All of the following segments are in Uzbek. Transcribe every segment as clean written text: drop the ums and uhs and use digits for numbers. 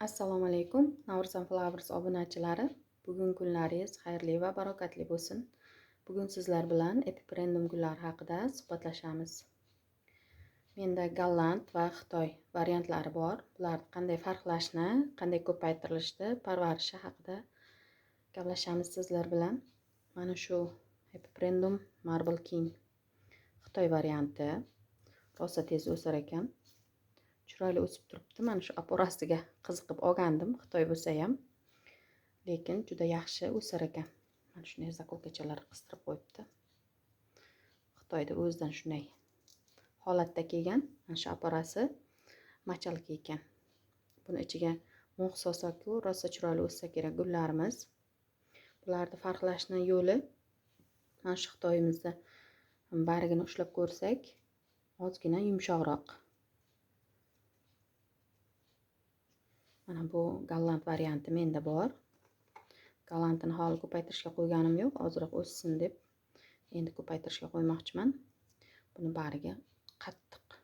Assalomu alaykum, Navruz Flowers obunachilari. Bugun kunlaringiz xayrli va barokatli bo'lsin. Bugun sizlar bilan epiprendum gullari haqida suhbatlashamiz. Menda golland va Xitoy variantlari bor. Bular qanday farqlashni, qanday ko'paytirilishni, parvarishi haqida gaplashamiz sizlar bilan. Mana shu epiprendum Marble King Xitoy varianti. Rosa tez o'sar ekan. Chiroyli o'sib turibdi. Mana shu aporasiga qiziqib olgandim, Xitoy bo'lsa ham. Lekin juda yaxshi o'sar ekan. Mana shunday zakolkachalar qistirib qo'yibdi. Xitoyda o'zidan shunday holatda kelgan. Mana shu aporasi machalka ekan. Buni ichiga mux solsak-ku, rosa chiroyli o'ssa kerak gullarimiz. Bularni farqlashning yo'li mana shu Xitoyimizda barigini ushlab ko'rsak, ozgina yumshoqroq. Mana bu golland varianti menda bor. Gollandni hali ko'paytirishga qo'yganim yo'q, ozroq o'ssin deb. Endi ko'paytirishga qo'ymoqchiman. Buni bariga qattiq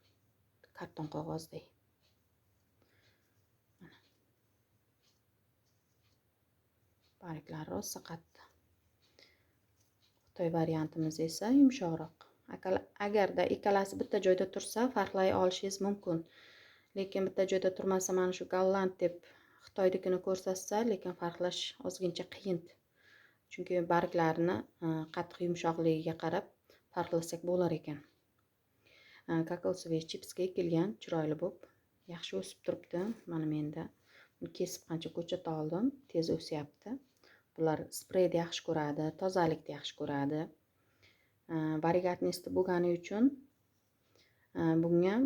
karton qog'ozdek. Bariklari rosa qattiq. Xitoy variantimiz esa yumshoqroq. Agarda ikkalasi bitta joyda tursa, farqlay olishingiz mumkin. Lekin bitta joyda turmasa, mana shu golland deb Xitoydikini ko'rsatsa, lekin farqlash ozgincha qiyin. Chunki barglarini qattiq yumshoqligiga qarab farqlasak bo'lar ekan. Kokosovый chipsga ekilgan, chiroyli bo'lib, yaxshi o'sib turibdi. Mana menda kesib qancha ko'chat oldim, tez o'syapti. Bular spreyni yaxshi ko'radi, tozalikni yaxshi ko'radi. Variegatnisti bo'lgani uchun bunga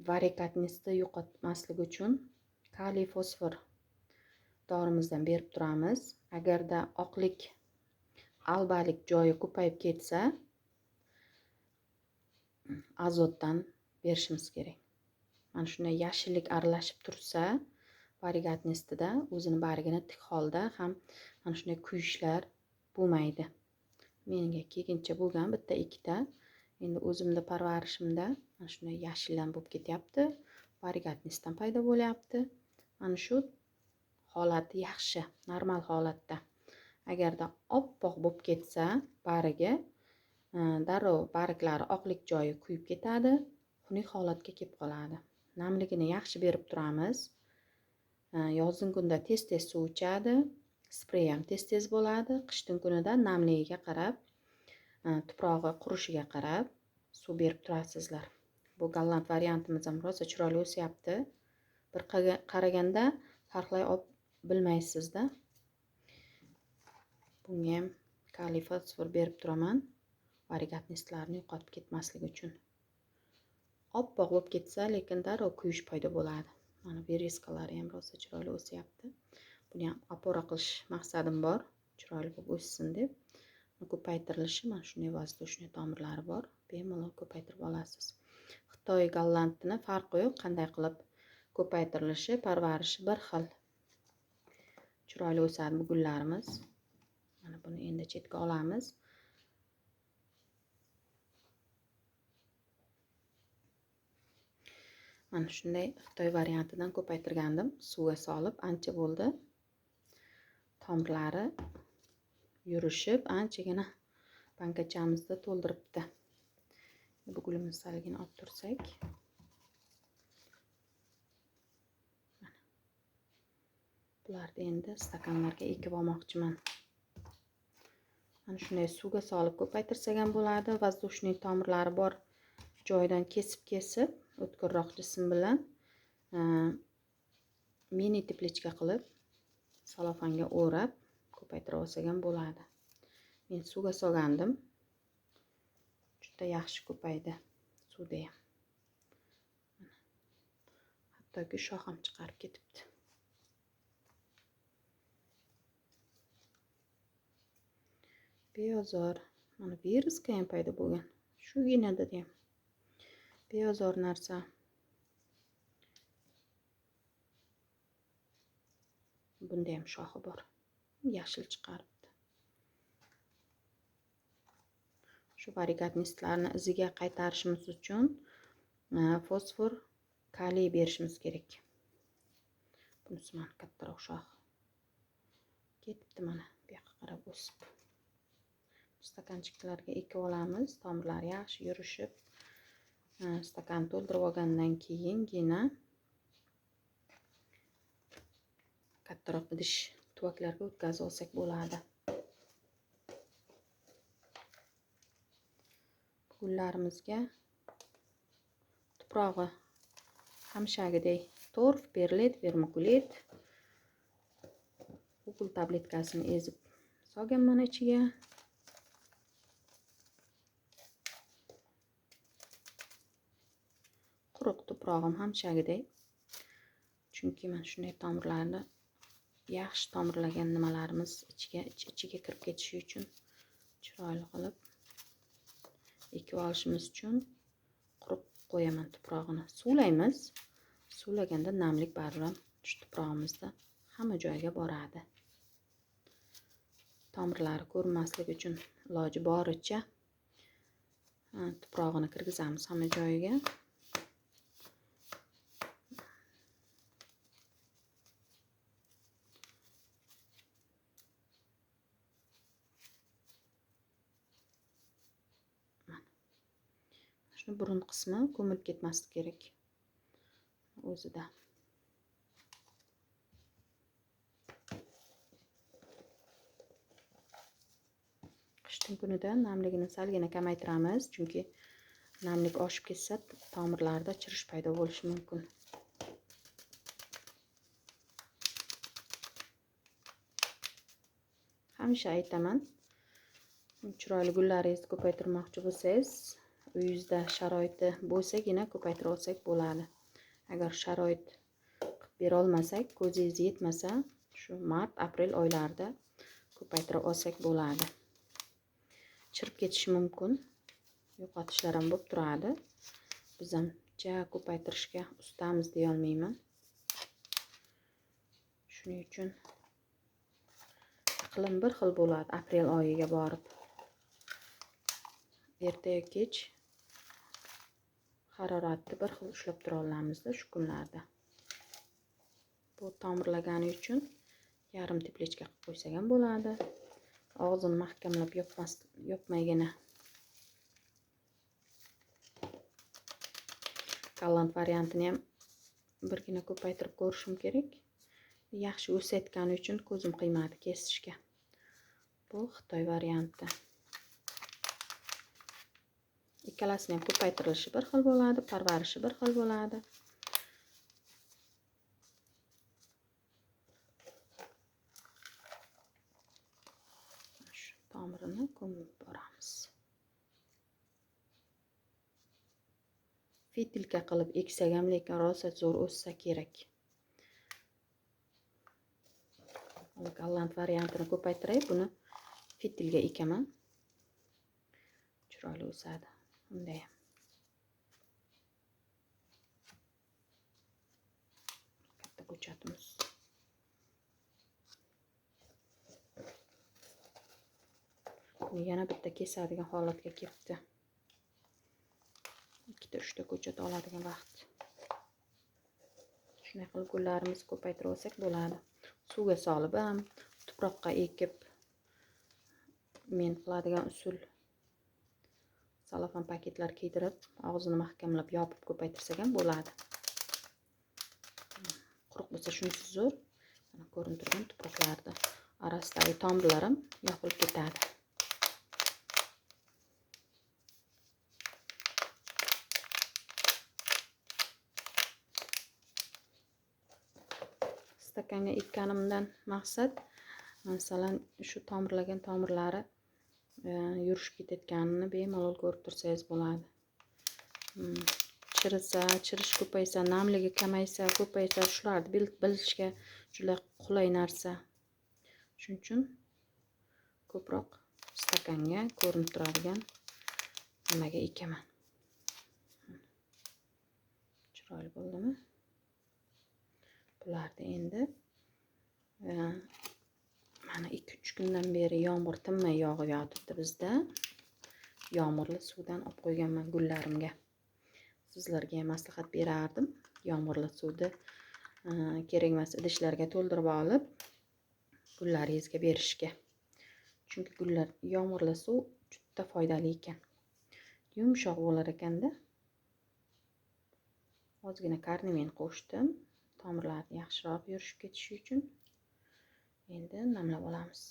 variegatnisni yo'qotmaslik uchun kaliy fosfor dorimizdan berib turamiz. Agarda oqlik, albalik joyi ko'payib ketsa, azotdan berishimiz kerak. Mana shunday yashillik aralashib tursa, variegatnistida o'zini barigini tik holda ham mana shunday kuyishlar bo'lmaydi. Menga kelguncha bo'lgan bitta ikkita. Endi o'zimda parvarishimda mana shunday yashillan bo'lib ketyapti. Variegatnistdan paydo bo'lyapti. Mana shu holati yaxshi, normal holatda. Agarda oppoq bo'lib ketsa, barigi darrov bariklari oqlik joyi kuyib ketadi, xunuk holatga kelib qoladi. Namligini yaxshi berib turamiz. Yozning kunida tez-tez suv ichadi, sprey ham tez-tez bo'ladi. Qishning kunida namligiga qarab, tuprog'i qurishiga qarab suv berib turasizlar. Bu golland variantimiz ham rosa chiroyli o'syapti. Bir qaraganda farqlay bilmaysizda. Bunga ham kaliy fosfor berib turaman, variegatnistlarni yo'qotib ketmasligi uchun. Oppoq bo'lib ketsa, lekin darrov kuyish paydo bo'ladi. Mana bereskalari ham rosa chiroyli o'syapti. Buni ham apora qilish maqsadim bor, chiroyli bo'lib o'ssin deb. Ko'paytirilishi mana shunday vozdушный tomirlari bor, bemalol ko'paytirib olasiz. Xitoy gollandini farqi yo'q, qanday qilib ko'paytirilishi, parvarishi bir xil. Chiroyli o'sadi bu gullarimiz. Mana buni endi chetga olamiz. Mana shunday Xitoy variantidan ko'paytirgandim. Suvga solib ancha bo'ldi. Tomirlari yurishib, anchagina bankachamizda to'ldiribdi. Bu gulimizni saligini olib tursak. Bularni endi stakanlarga ekib olmoqchiman. Mana shunday suvga solib ko'paytirsak ham bo'ladi. Vozdушный tomirlari bor joydan kesib, o'tkirroq jism bilan mini teplичка qilib, salofanga o'rab ko'paytirib olsak ham bo'ladi. Men suvga solgandim. Juda yaxshi ko'paydi suvda ham. Hattoki shox ham chiqarib ketibdi. Beozor, mana viruska ham paydo bo'lgan. Shuginada ham. Beozor narsa. Bunda ham shoxi bor. Yashil chiqaribdi. Shu variegatnistlarni iziga qaytarishimiz uchun fosfor, kaliy berishimiz kerak. bunisi mana kattaroq shox ketibdi, mana bu yoqqa qarab o'sib. Stakanchiklarga ekib olamiz, tomirlari yaxshi yurishib. Stakan to'ldirib olgandan keyingina kattaroq idish tuvaklarga o'tkazib olsak bo'ladi. Gullarimizga tuprog'i hamshagidek torf, perlit, vermikulit, ukul tabletkasini ezib solganman ichiga. Quruq tuprog'im hamshagidek. Chunki mana shunday tomirlarni yaxshi tomirlagan nimalarimiz ichiga kirib ketishi uchun chiroyli qilib ekib olishimiz uchun quruq qo'yaman tuprog'ini. Suvlaymiz. Suvlaganda namlik baribir shu tuprog'imizda hamma joyga boradi. Tomirlari ko'rinmasligi uchun iloji boricha tuprog'ini kirgizamiz hamma joyiga. Shuni burun qismi ko'milib ketmasligi kerak o'zida. Qishning kunida namligini salgina kamaytiramiz, chunki namlik oshib ketsa tomirlarda chirish paydo bo'lishi mumkin. Hamisha aytaman, chiroyli gullaringizni ko'paytirmoqchi bo'lsangiz, uyingizda sharoiti bo'lsagina ko'paytira olsak bo'ladi. Agar sharoit qilib bera olmasak, ko'zingiz yetmasa, shu mart, aprel oylarida ko'paytira olsak bo'ladi. Chirib ketishi mumkin, yo'qotishlar ham bo'lib turadi. Biz ham ko'paytirishga ustamiz deya olmayman. Shuning uchun iqlim bir xil bo'ladi aprel oyiga borib. Erta kech haroratni bir xil ushlab tura olamizda shu kunlarda. Bu tomirlagani uchun yarim teplechka qilib qo'ysak ham bo'ladi. Og'zini mahkamlab yopmaygina. Golland variantini ham birgina ko'paytirib ko'rishim kerak. Yaxshi o'sayotgani uchun ko'zim qiymadi kesishga. Bu Xitoy varianti. Ikkalasini ham ko'paytirilishi bir xil bo'ladi, parvarishi bir xil bo'ladi. Shu tomirini ko'mib boramiz. Fitilka qilib eksak ham, lekin rosa zo'r o'ssa kerak. Golland variantini ko'paytiray, buni fitilga ekaman. Chiroyli o'sadi. Bunday ham. Katta ko'chatimiz. Yana bitta kesadigan holatga kelibdi. 2-3 ta ko'chat oladigan vaqt. Shunday qilib gullarimizni ko'paytirib olsak bo'ladi. Suvga solib ham, tuproqqa ekib men qiladigan usul salofan paketlar kiydirib, og'zini mahkamlab yopib ko'paytirsak ham bo'ladi. Quruq bo'lsa shunisi zo'r. Mana ko'rinib turgan tuproqlarda orasidagi tomirlarim yopilib ketadi. Stakanga ekkanimdan maqsad, masalan, shu tomirlagan tomirlari yurishib ketayotganini bemalol ko'rib tursangiz bo'ladi. Chirish ko'paysa, namligi kamaysa, ko'paysa, shularni bilishga juda qulay narsa. Shuning uchun ko'proq stakanga ko'rinib turadigan nimaga ekaman. Chiroyli bo'ldimi? Bularda endi mana 2-3 kundan beri yomg'ir tinmay yog'ib yotibdi bizda. Yomg'irli suvdan olib qo'yganman gullarimga. Sizlarga ham maslahat berardim. Yomg'irli suvni kerak emas idishlarga to'ldirib olib gullaringizga berishga. Chunki gullar yomg'irli suv juda foydali ekan. Yumshoq bo'lar ekanda. Ozgina karnamin qo'shdim. Tomirlarni yaxshiroq yurishib ketishi uchun. Endi namlab olamiz.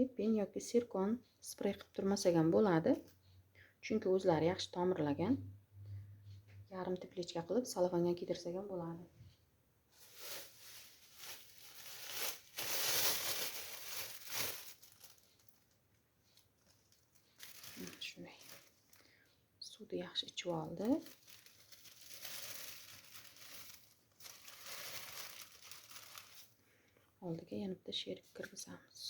Ipin yoki sirkon sprey qilib turmasak ham bo'ladi. Chunki o'zlari yaxshi tomirlagan. Yarim teplechka qilib salofanga kiydirsak ham bo'ladi. Shunday. Suvni yaxshi ichib oldi. Oldiga yana bitta sherik kirgizamiz.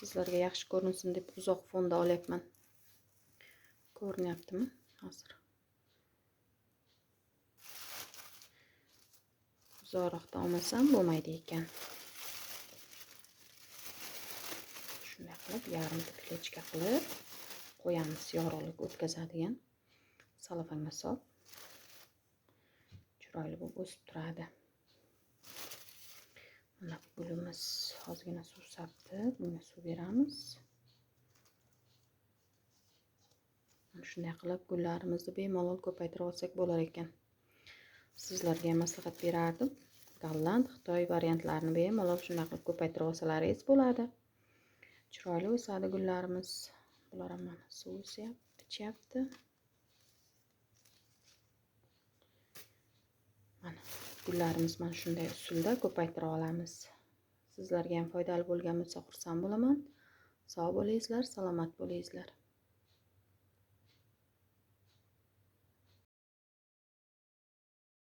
Sizlarga yaxshi ko'rinsin deb uzoq fonda olyapman. Ko'rinyaptimi? Hozir. Uzoqroqda olmasam bo'lmaydi ekan. Shunday qilib yarim teplechka qilib qo'yamiz, yorug'lik o'tkazadigan salofanga solib chiroyli bo'lib o'sib turadi. Mana gulimiz ozgina suv sapdi, bunga suv beramiz. Shunday qilib gullarimizni bemalol ko'paytirib olsak bo'lar ekan. Sizlarga maslahat berardim. Golland, Xitoy variantlarini bemalol shunday qilib ko'paytirib olsalaringiz bo'ladi. Chiroyli o'sadi gullarimiz. Bular ham mana suv ichyapti. Mana gullarimiz mana shunday usulda ko'paytirib olamiz. Sizlarga ham foydali bo'lgan bo'lsa xursand bo'laman. Sog' bo'lingizlar, salomat bo'lingizlar.